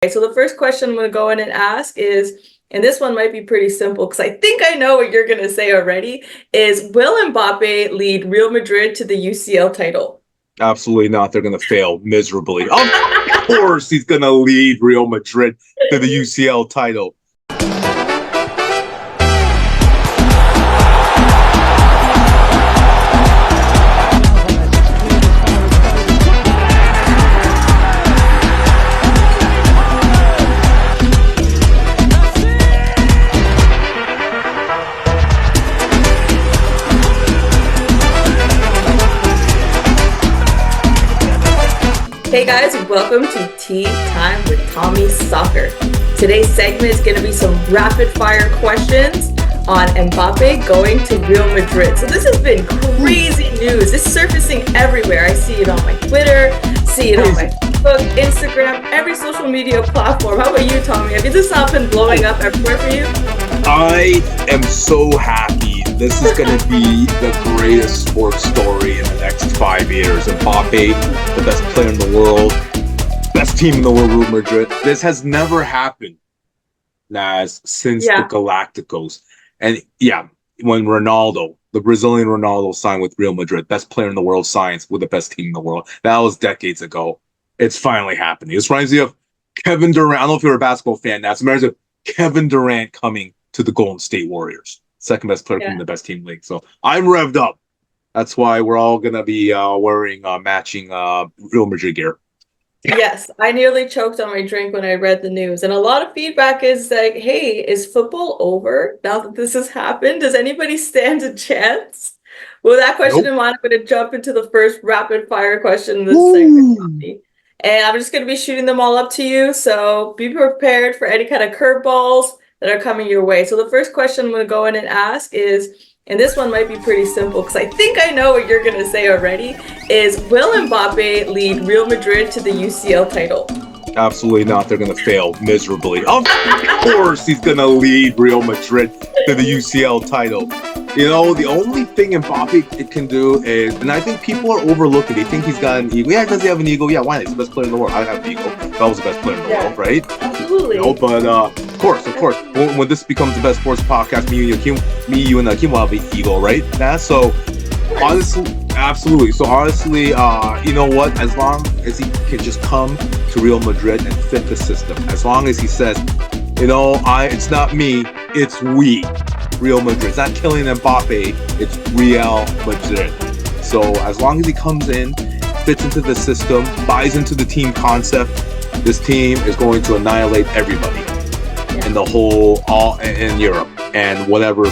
Okay, so the first question I'm going to go in and ask is, and this one might be pretty simple because I think I know what you're going to say already, is will Mbappe lead Real Madrid to the UCL title? Absolutely not. They're going to fail miserably. Of course, he's going to lead Real Madrid to the UCL title. Hey guys, welcome to Tea Time with Tommy Soccer. Today's segment is going to be some rapid fire questions on Mbappe going to Real Madrid. So this has been crazy news. It's surfacing everywhere. I see it on my Twitter, see it on my Facebook, Instagram, every social media platform. How about you, Tommy? Have this not been blowing up everywhere for you? I am so happy. This is going to be the greatest sports story in the next 5 years. Mbappe, the best player in the world, best team in the world, Real Madrid. This has never happened, Naz, since the Galacticos. And yeah, when Ronaldo, the Brazilian Ronaldo, signed with Real Madrid, best player in the world, signs with the best team in the world. That was decades ago. It's finally happening. This reminds me of Kevin Durant. I don't know if you're a basketball fan, Naz. It reminds me of Kevin Durant coming to the Golden State Warriors. Second best player from the best team league. So I'm revved up. That's why we're all going to be wearing matching Real Madrid gear. Yes, I nearly choked on my drink when I read the news. And a lot of feedback is like, hey, is football over now that this has happened? Does anybody stand a chance? With that question in mind, I'm going to jump into the first rapid fire question in this segment. And I'm just going to be shooting them all up to you. So be prepared for any kind of curveballs that are coming your way. So the first question I'm going to go in and ask is, and this one might be pretty simple because I think I know what you're going to say already, is will Mbappe lead Real Madrid to the UCL title? Absolutely not. They're going to fail miserably. Of course, he's going to lead Real Madrid to the UCL title. You know, the only thing Mbappe can do is, and I think people are overlooking, they think he's got an ego. Yeah, does he have an ego? Yeah, why not? He's the best player in the world. I have an ego. That was the best player in the world, right? Absolutely. You know, but of course. When this becomes the best sports podcast, me, you, and Akeim will have an ego, right? So, honestly, absolutely. So, honestly, you know what? As long as he can just come to Real Madrid and fit the system, as long as he says, you know, it's not me, it's we. Real Madrid. It's not Kylian Mbappe, it's Real Madrid. So as long as he comes in, fits into the system, buys into the team concept, this team is going to annihilate everybody in the whole, all in Europe and whatever,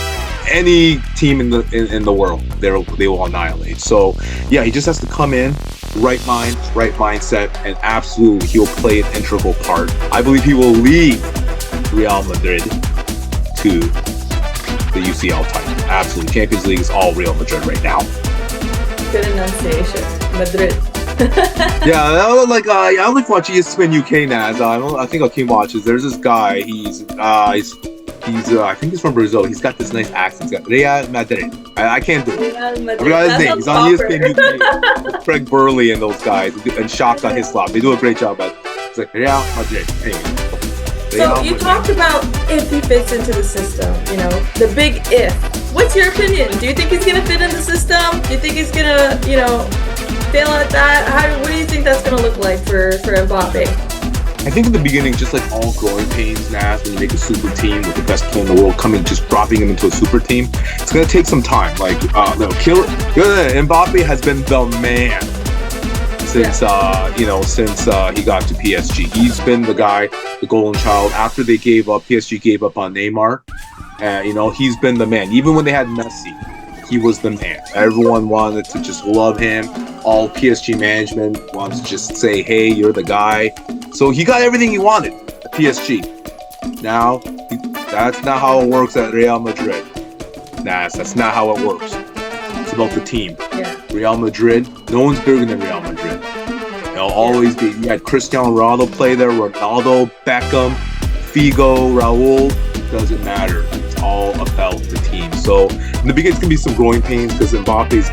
any team in the world, they will annihilate. So yeah, he just has to come in, right mind, right mindset, and absolutely he will play an integral part. I believe he will lead Real Madrid to the UCL title. Absolutely. Champions League is all Real Madrid right now. Good enunciation. Madrid. Yeah, I like watching ESPN UK now. I think Akeim watches. There's this guy. He's I think he's from Brazil. He's got this nice accent. He's got Real Madrid. I can't do it. I forgot his name. He's on ESPN UK. Craig Burley and those guys and Shaka Hislop. They do a great job. But it's like Real Madrid. Anyway. So you talked about if he fits into the system, you know, the big if. What's your opinion? Do you think he's going to fit in the system? Do you think he's going to, you know, fail at that? What do you think that's going to look like for Mbappe? I think in the beginning, just like all growing pains, Naz, when you make a super team with the best player in the world, just dropping him into a super team, it's going to take some time. Like, Mbappe has been the man since he got to PSG. He's been the guy, the golden child. After PSG gave up on Neymar, he's been the man. Even when they had Messi, he was the man. Everyone wanted to just love him. All PSG management wanted to just say, hey, you're the guy. So he got everything he wanted at PSG. Now, that's not how it works at Real Madrid. That's not how it works. It's about the team. Yeah. Real Madrid, no one's bigger than Real Madrid. It'll always be. You had Cristiano Ronaldo play there, Ronaldo, Beckham, Figo, Raul. Doesn't matter. It's all about the team. So in the beginning, it's gonna be some growing pains because Mbappe's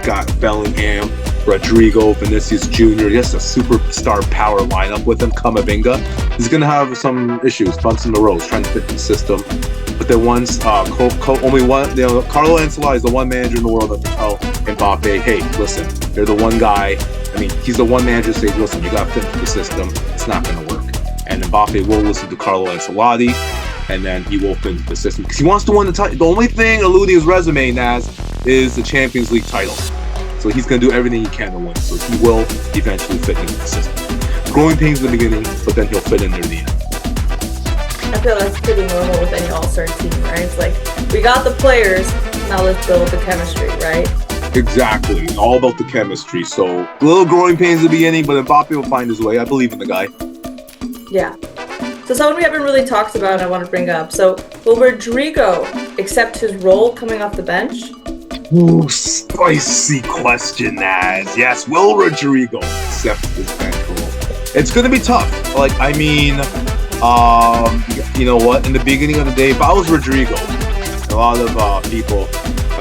got Bellingham, Rodrigo, Vinicius Jr., just a superstar power lineup with him, Kamavinga, he's going to have some issues, bumps in the road, trying to fit the system. But then once only one, Carlo Ancelotti is the one manager in the world that can tell Mbappe, hey, listen, you're the one guy. I mean, he's the one manager to say, listen, you got to fit into the system. It's not going to work. And Mbappe will listen to Carlo Ancelotti, and then he will fit into the system because he wants to win the title. The only thing eluding his resume, Naz, is the Champions League title. So he's going to do everything he can to win. So he will eventually fit into the system. Growing pains in the beginning, but then he'll fit in near the end. I feel that's pretty normal with any all-star team, right? It's like, we got the players, now let's build the chemistry, right? Exactly. All about the chemistry. So a little growing pains in the beginning, but Mbappe will find his way. I believe in the guy. Yeah. So someone we haven't really talked about and I want to bring up. So will Rodrigo accept his role coming off the bench? Ooh, spicy question, Naz. Yes, will Rodrigo accept his bench role? It's going to be tough. Like, I mean, you know what? In the beginning of the day, if I was Rodrigo, a lot of people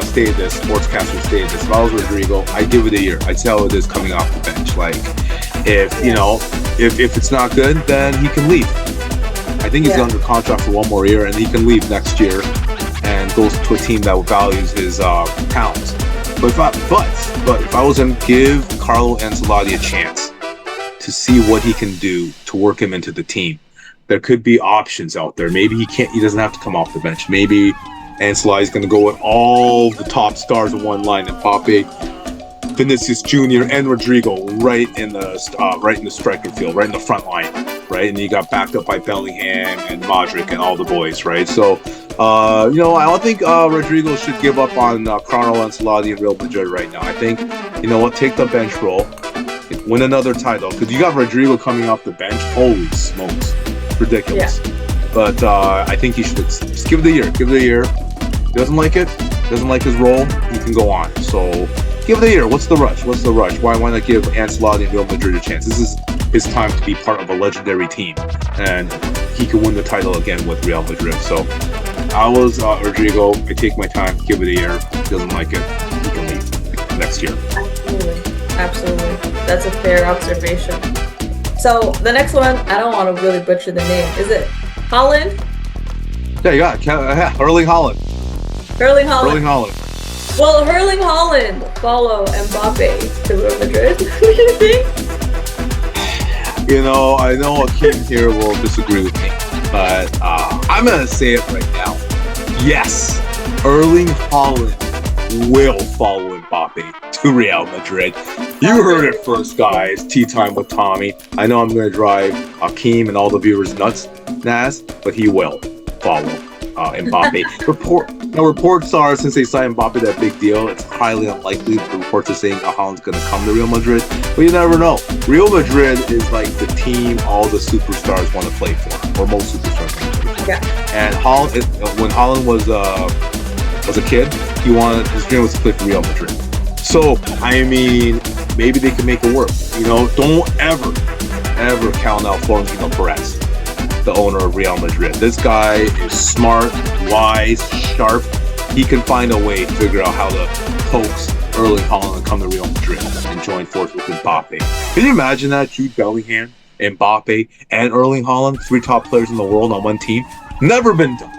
stated this, sportscasters stated this. If I was Rodrigo, I'd give it a year. I'd see how it is coming off the bench. Like, if it's not good, then he can leave. I think he's under contract for one more year, and he can leave next year and goes to a team that values his talents. But if I was him, give Carlo Ancelotti a chance to see what he can do to work him into the team. There could be options out there. Maybe he doesn't have to come off the bench. Maybe Ancelotti's going to go with all the top stars in one line: Mbappe, Vinicius Jr., and Rodrigo right in the striker field, right in the front line, right? And you got backed up by Bellingham and Modric and all the boys, right? So, I don't think Rodrigo should give up on Carlo Ancelotti and Real Madrid right now. I think, take the bench role, win another title, because you got Rodrigo coming off the bench. Holy smokes, ridiculous. Yeah. But I think he should just give it a year. Give it a year. Doesn't like it, doesn't like his role, he can go on. So give it a year. What's the rush? Why not give Ancelotti and Real Madrid a chance? This is his time to be part of a legendary team, and he can win the title again with Real Madrid. So I was Rodrigo. I take my time, give it a year. Doesn't like it, he can leave next year. Absolutely. That's a fair observation. So the next one, I don't want to really butcher the name. Is it Haaland? Yeah, you got it. Erling Haaland. Erling Haaland. Erling Haaland. Will Erling Haaland follow Mbappe to Real Madrid? What do you think? I know Akeim here will disagree with me, but I'm going to say it right now. Yes, Erling Haaland will follow Mbappe to Real Madrid. You heard it first, guys. Tea time with Tommy. I know I'm going to drive Akeim and all the viewers nuts, Naz, but he will follow Mbappe. Reports are, since they signed Mbappe that big deal, it's highly unlikely. The reports are saying Haaland's going to come to Real Madrid, but you never know. Real Madrid is like the team all the superstars want to play for, or most superstars want to play for. Yeah. And Haaland, when Haaland was a kid, his dream was to play for Real Madrid. So, I mean, maybe they can make it work. Don't ever count out Florentino Perez, the owner of Real Madrid. This guy is smart, wise, sharp. He can find a way to figure out how to coax Erling Haaland and come to Real Madrid and join forces with Mbappe. Can you imagine that? Jude Bellingham, Mbappe, and Erling Haaland, 3 top players in the world on one team? Never been done.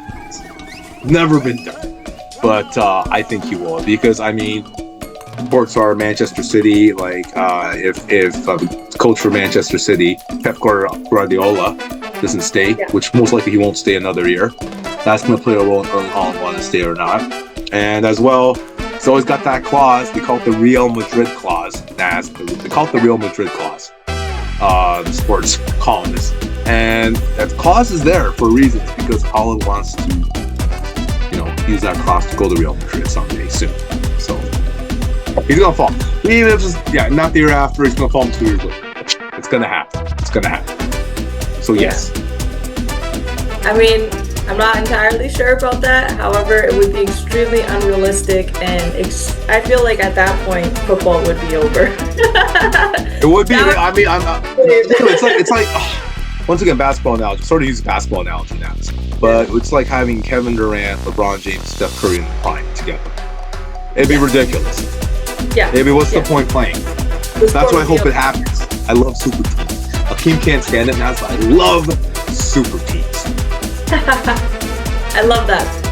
Never been done. But I think he will, because reports are Manchester City. Like if coach for Manchester City, Pep Guardiola, doesn't stay, which most likely he won't stay another year, that's going to play a role in Erling Haaland wanting to stay or not. And as well, he's always got that clause. They call it the Real Madrid clause. They call it the Real Madrid clause. The sports columnists, and that clause is there for reasons, because Haaland wants to, use that clause to go to Real Madrid someday soon. So he's gonna fall. Even if it's not the year after, he's gonna fall in 2 years later. It's gonna happen. So yes. I'm not entirely sure about that. However, it would be extremely unrealistic, and I feel like at that point, football would be over. It would be. It's like once again, basketball analogy. Sort of use basketball analogy now, but it's like having Kevin Durant, LeBron James, Steph Curry in the prime together. It'd be ridiculous. Yeah. Maybe what's the point playing? The That's sport why I would hope be it happens. I love super teams. Akeim can't stand it now, so I love super teams. I love that.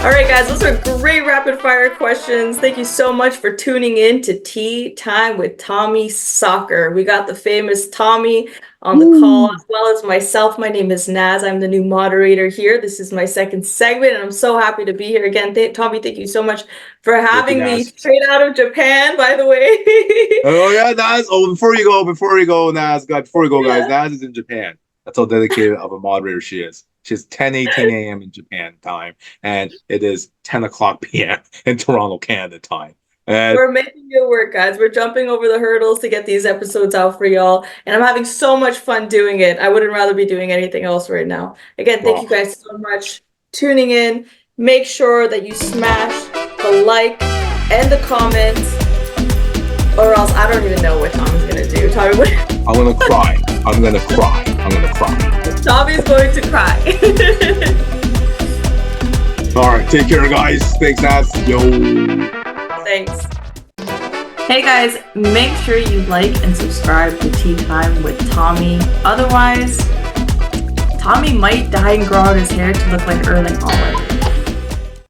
All right, guys, those are great rapid fire questions. Thank you so much for tuning in to Tea Time with Tommy Soccer. We got the famous Tommy on the call, as well as myself. My name is Naz. I'm the new moderator here. This is my second segment, and I'm so happy to be here again. Tommy, thank you so much for having me straight out of Japan, by the way. Oh yeah, Naz. Oh, before you go, Naz. Guys, Naz is in Japan. That's how dedicated of a moderator she is. She's 10:18 a.m. in Japan time, and it is 10 o'clock p.m. in Toronto, Canada time. And we're making it work, guys. We're jumping over the hurdles to get these episodes out for y'all, and I'm having so much fun doing it. I wouldn't rather be doing anything else right now. Again, thank you guys so much tuning in. Make sure that you smash the like and the comments, or else I don't even know what Tommy's gonna do. Tommy, what? I'm gonna cry. I'm gonna cry. Tommy's going to cry. All right, take care, guys. Thanks, Naz. Yo. Thanks. Hey guys, make sure you like and subscribe to Tea Time with Tommy. Otherwise, Tommy might dye and grow out his hair to look like Erling Haaland.